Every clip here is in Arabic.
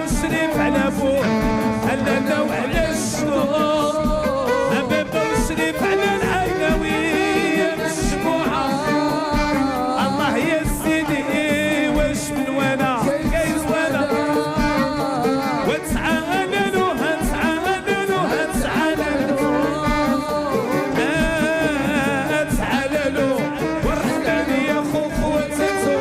وشريف على ابوه هلانا وعلى الشطوط بابا وشريف على العيناوية مشبوعة الله يا سيدي واش من وانا كاين وانا وتعالوا هتعالوا تعالوا والرحمن يا خو خواتاتو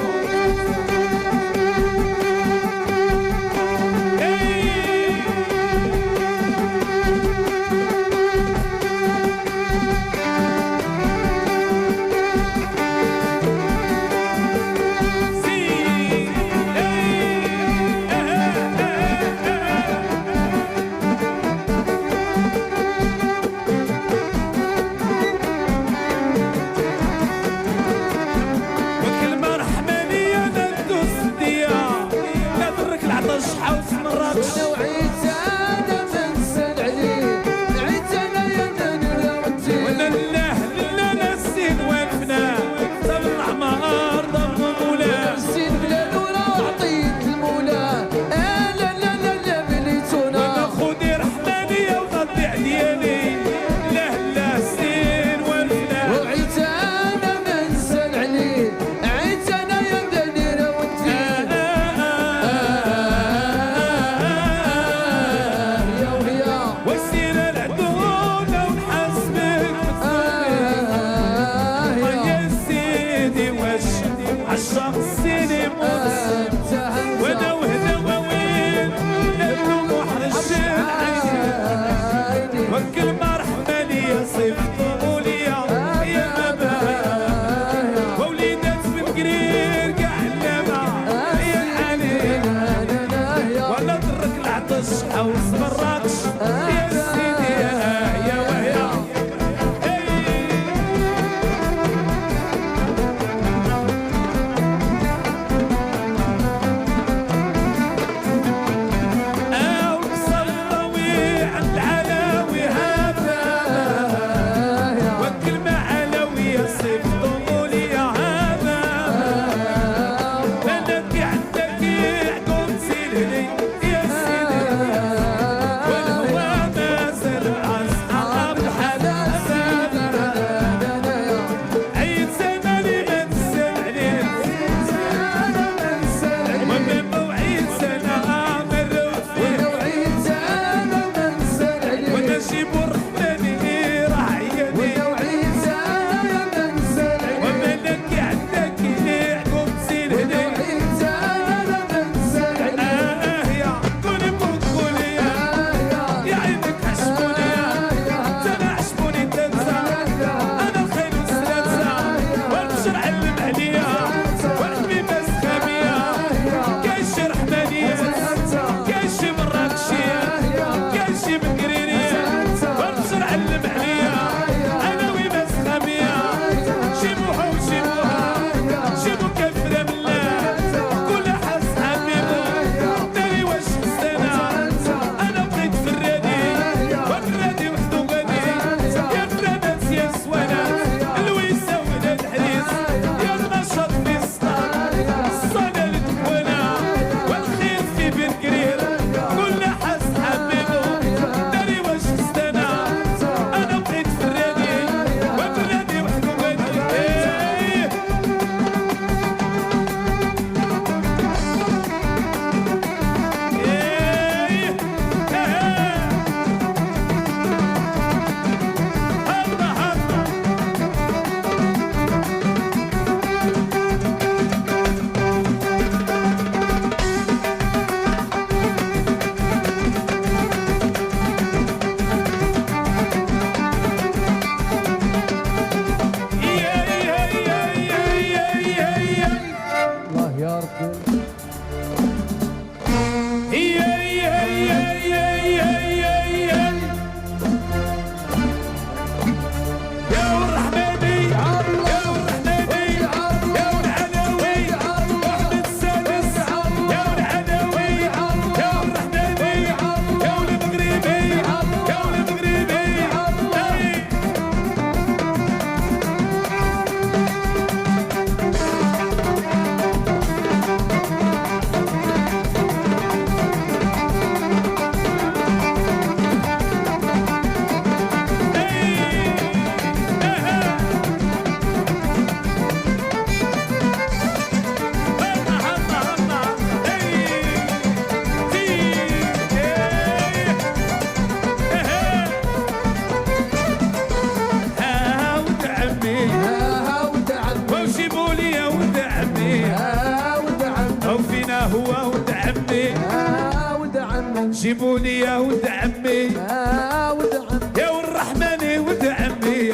عمي جيبوا لي يا ولد عمي يا ولد عمي يا والرحمن ولد عمي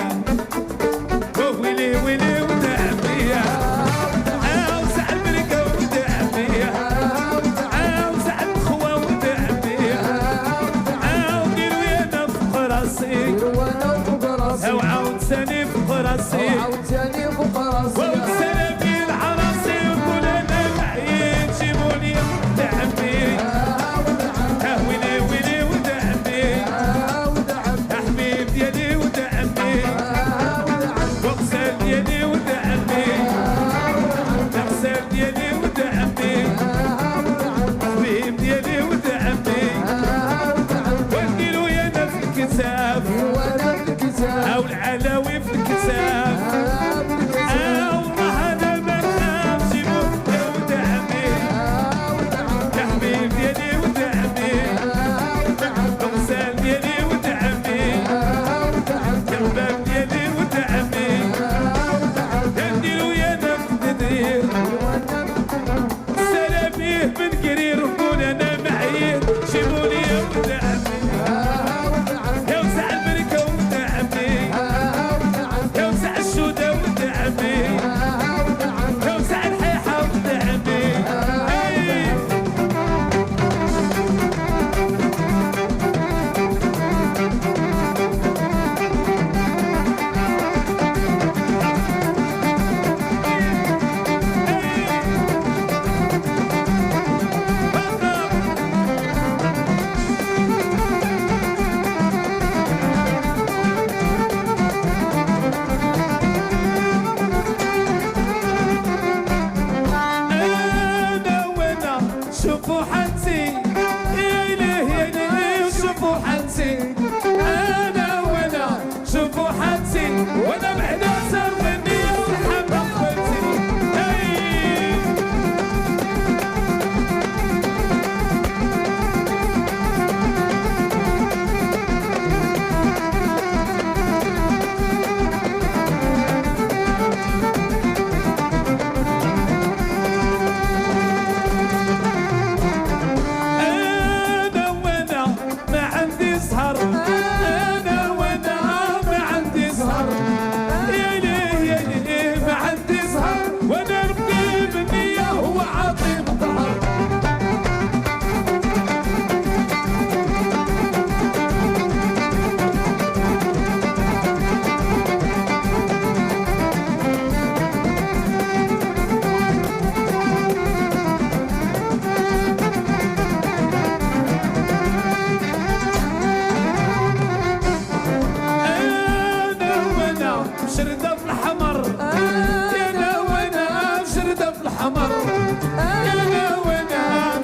ويلي ويلي ولد عمي وسع الملكة ولد عمي وسع الخوة ولد عمي وديروا يا انا فوق راسي وانا فوق راسي وعاود ثاني فوق راسي وعاود ثاني فوق راسي والسلام في العراصي وكل انا معين جيبوا لي ولد عمي ويلي ويلي ولد عمي حبيب ديالي ولد عمي وغزال ديالي ولد عمي غزال ديالي ولد عمي حبيب ديالي